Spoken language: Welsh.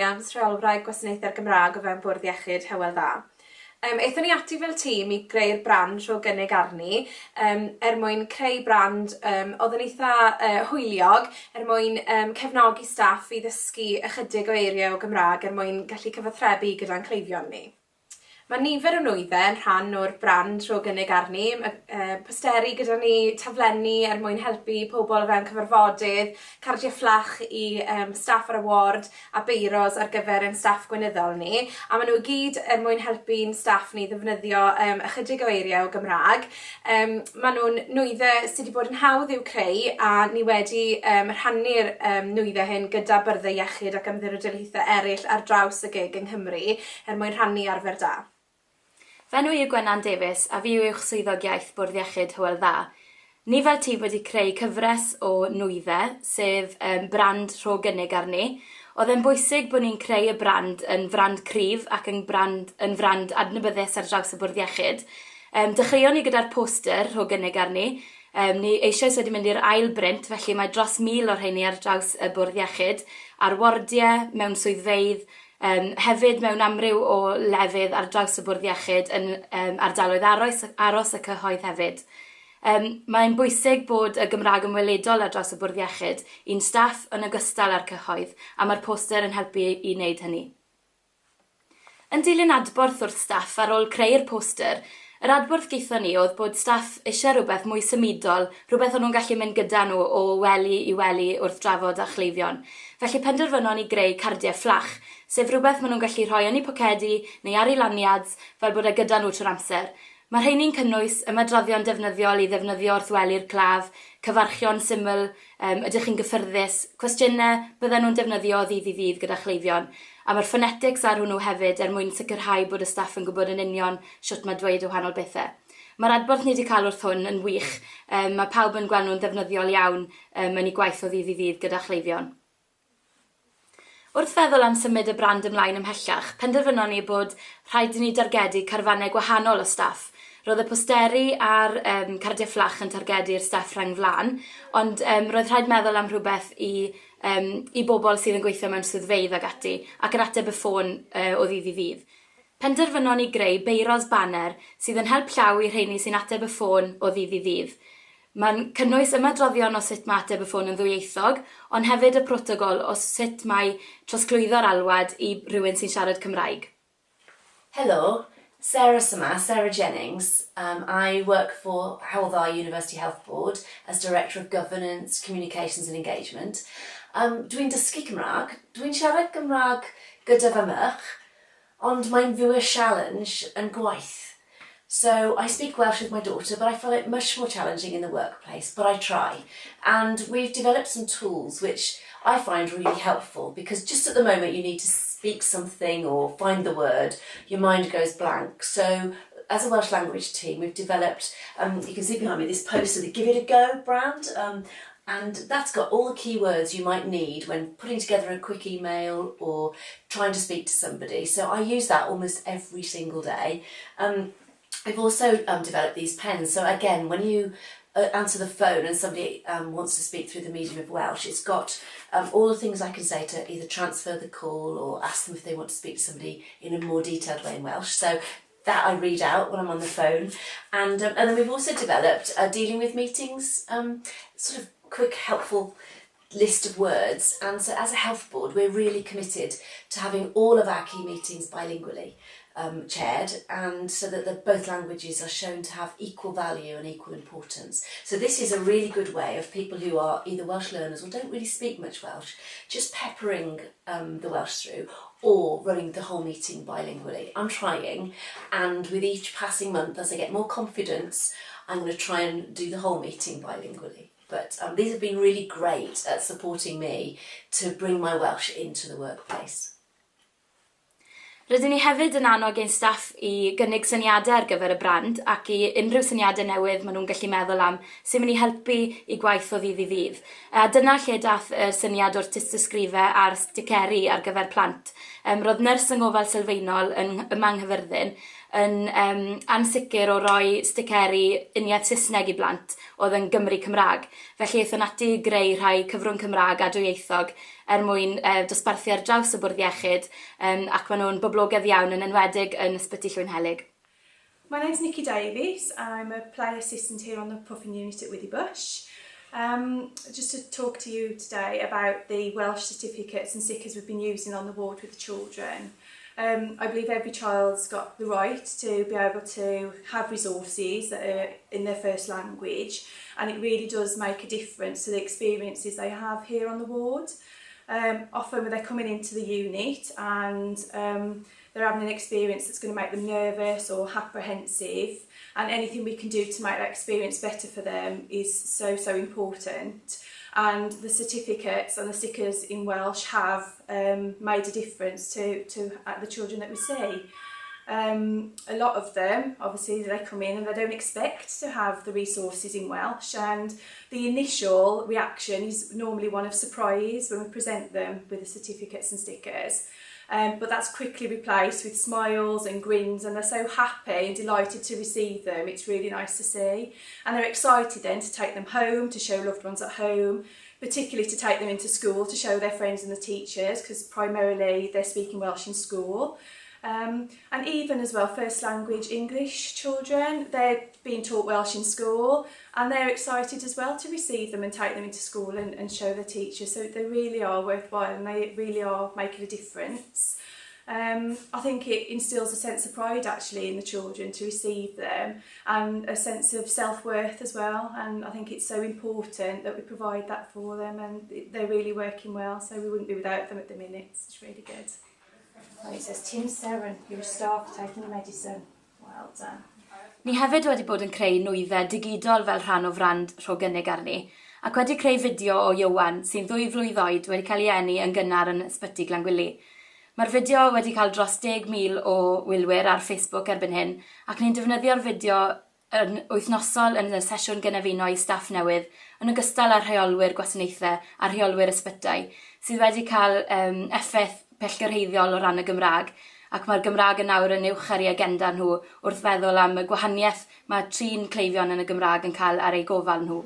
Williams, rheolwraig gwasanaethau'r Gymraeg o fewn Bwrdd Iechyd Hywel dda. Eithon ni ati fel tîm i greu'r brand tro gynnig arni, mwyn creu brand oedd yn eitha hwyliog, mwyn cefnogi staff i ddysgu ychydig o eiriau o Gymraeg mwyn gallu cyfathrebu gyda'n cleifion ni. Mae nifer o nwyddau yn rhan o'r brand tro gynnig arni, posteri gyda ni taflenni mwyn helpu pobl o fewn cyfarfodydd, cardiau fflach i staff ar y ward a beiros ar gyfer ein staff gweinyddol ni, a maen nhw gyd mwyn helpu'n staff ni ddefnyddio ychydig o eiriau o Gymraeg. Maen nhw'n nwyddau sydd wedi bod yn hawdd i'w creu a ni wedi rhannu'r nwyddau hyn gyda Byrddau Iechyd ac ymddiriedolaethau eraill ar draws y gig yng Nghymru mwyn rhannu arfer da. Fenw i yw Gwenan Davies a fi yw uwch swyddog iaith Bwrdd Iechyd Hywel dda. Ni fel tîm wedi creu cyfres o nwyddau, sef brand tro gynnig arni. Oedd e'n bwysig bod ni'n creu y brand yn frand cryf ac yn frand adnabyddus ar draws y Bwrdd Iechyd. Dechreuon ni gyda'r poster rho gynnig arni. Ni eisoes wedi mynd i'r ail brint, felly mae dros 1000 o'r rheini ar draws y Bwrdd Iechyd, ar wardiau, mewn swyddfeydd, hefyd mewn amryw o lefydd ar draws y Bwrdd Iechyd yn ardaloedd aros y cyhoedd hefyd. Mae'n bwysig bod y Gymraeg yn weledol ar draws y Bwrdd Iechyd, un staff yn ogystal â'r cyhoedd, a mae'r poster yn helpu i wneud hynny. Yn dilyn adborth wrth staff ar ôl creu'r poster, yr adborth gaethon ni oedd bod staff eisiau rhywbeth mwy symudol, rhywbeth o'n nhw'n gallu mynd gyda nhw o wely i wely wrth drafod a chleifion. Felly penderfynon ni greu cardiau fflach, sef rhywbeth maen nhw'n gallu rhoi yn eu pocedi neu ar eu laniads fel bod e gyda nhw trwy'r amser. Mae rheini'n cynnwys ymadroddion defnyddiol i ddefnyddio wrth wely'r claf, cyfarchion syml, ydych chi'n gyffyrddus, cwestiynau bydden nhw'n defnyddio o ddydd i ddydd gyda chleifion, a mae'r phonetics ar hwnnw hefyd mwyn sicrhau bod y staff yn gwybod yn union sut mae dweud o wahanol bethau. Mae'r adborth ni wedi cael wrth hwn yn wych, mae pawb yn gweld nhw'n ddefnyddiol iawn yn eu gwaith o ddydd i ddydd gyda chleifion. Wrth feddwl am symud y brand ymlaen ymhellach, penderfynon ni bod rhaid i ni dargedu carfannau gwahanol o staff. Roedd y posteri a'r cardiau fflach yn targedu'r staff rhang flan, ond roedd rhaid meddwl am rhywbeth i bobl sydd yn gweithio mewn swyddfeydd ag ati, ac yn ateb y ffôn o ddydd i ddydd. Penderfynon ni greu beiros banner sydd yn help llaw i rheini sy'n ateb y ffôn o ddydd i ddydd. Mae'n cynnwys ymadroddion o sut mae ateb y ffôn yn ddwyieithog, ond hefyd y protocol o sut mae trosglwyddo'r alwad i rhywun sy'n siarad Cymraeg. Hello, Sarah Jennings. I work for Nwyddau University Health Board as Director of Governance, Communications and Engagement. Dwi'n dysgu Cymraeg, dwi'n siarad Cymraeg gyda fy mych, ond mae'n fwy challenge yn gwaith. So I speak Welsh with my daughter, but I find it much more challenging in the workplace, but I try. And we've developed some tools which I find really helpful, because just at the moment you need to speak something or find the word, your mind goes blank. So as a Welsh language team, we've developed, you can see behind me this poster, the Give It a Go brand, and that's got all the keywords you might need when putting together a quick email or trying to speak to somebody. So I use that almost every single day. We've also developed these pens, so again, when you answer the phone and somebody wants to speak through the medium of Welsh, it's got all the things I can say to either transfer the call or ask them if they want to speak to somebody in a more detailed way in Welsh. So that I read out when I'm on the phone. And then we've also developed dealing with meetings, sort of quick, helpful list of words. And so as a health board, we're really committed to having all of our key meetings bilingually chaired, and so that both languages are shown to have equal value and equal importance. So this is a really good way of people who are either Welsh learners or don't really speak much Welsh, just peppering the Welsh through, or running the whole meeting bilingually. I'm trying, and with each passing month, as I get more confidence, I'm going to try and do the whole meeting bilingually. But these have been really great at supporting me to bring my Welsh into the workplace. Rydyn ni hefyd yn annog ein staff i gynnig syniadau ar gyfer y brand ac i unrhyw syniadau newydd maen nhw'n gallu meddwl am sy'n mynd i helpu i gwaith o ddydd i ddydd. A dyna lle daeth y syniad o'r tystysgrifau a'r sticeri ar gyfer plant. Roedd nyrs yng ngofal sylfaenol ym Manghyfyrddin yn ansicr o roi sticeri uniaith Saesneg i blant oedd yn Gymru Cymraeg. Felly eithon ati greu rhai cyfrwng Cymraeg a dwyieithog mwyn dosbarthu ar draws y Bwrdd Iechyd ac maen nhw'n boblogaidd iawn yn enwedig yn Ysbyty Llwynhelig. My name's Nikki Davies. I'm a play assistant here on the Puffin unit at Withybush. Just to talk to you today about the Welsh certificates and stickers we've been using on the ward with the children. I believe every child's got the right to be able to have resources that are in their first language, and it really does make a difference to the experiences they have here on the ward. Often when they're coming into the unit and they're having an experience that's going to make them nervous or apprehensive, and anything we can do to make that experience better for them is so important. And the certificates and the stickers in Welsh have made a difference to the children that we see. A lot of them, obviously, they come in and they don't expect to have the resources in Welsh, and the initial reaction is normally one of surprise when we present them with the certificates and stickers. But that's quickly replaced with smiles and grins, and they're so happy and delighted to receive them. It's really nice to see, and they're excited then to take them home, to show loved ones at home, particularly to take them into school to show their friends and the teachers, because primarily they're speaking Welsh in school. And even as well, first language English children, they're being taught Welsh in school, and they're excited as well to receive them and take them into school and show their teachers. So they really are worthwhile, and they really are making a difference. I think it instills a sense of pride actually in the children to receive them, and a sense of self-worth as well, and I think it's so important that we provide that for them, and they're really working well, so we wouldn't be without them at the minute. It's really good. It says, Tim Seren, you're a staff taking your medicine. Well done. Ni hefyd wedi bod yn creu nwyddau digidol fel rhan o frand rhwng gynnig arni, ac wedi creu fideo o Iowan sy'n 2 flwydd oed wedi cael ei eni yn gynnar yn Ysbyty Glangwili. Mae'r fideo wedi cael dros 10,000 o wylwyr ar Facebook erbyn hyn, ac ni'n defnyddio'r fideo yn wythnosol yn y sesiwn gynefino i staff newydd, yn ogystal â'r rheolwyr gwasanaethau a rheolwyr ysbytau, sydd wedi cael effaith pellgyrhaeddiol o ran y Gymraeg, ac mae'r Gymraeg yn nawr yn uwch ar ei agenda nhw wrth feddwl am y gwahaniaeth mae 3 cleifion yn y Gymraeg yn cael ar ei gofal nhw.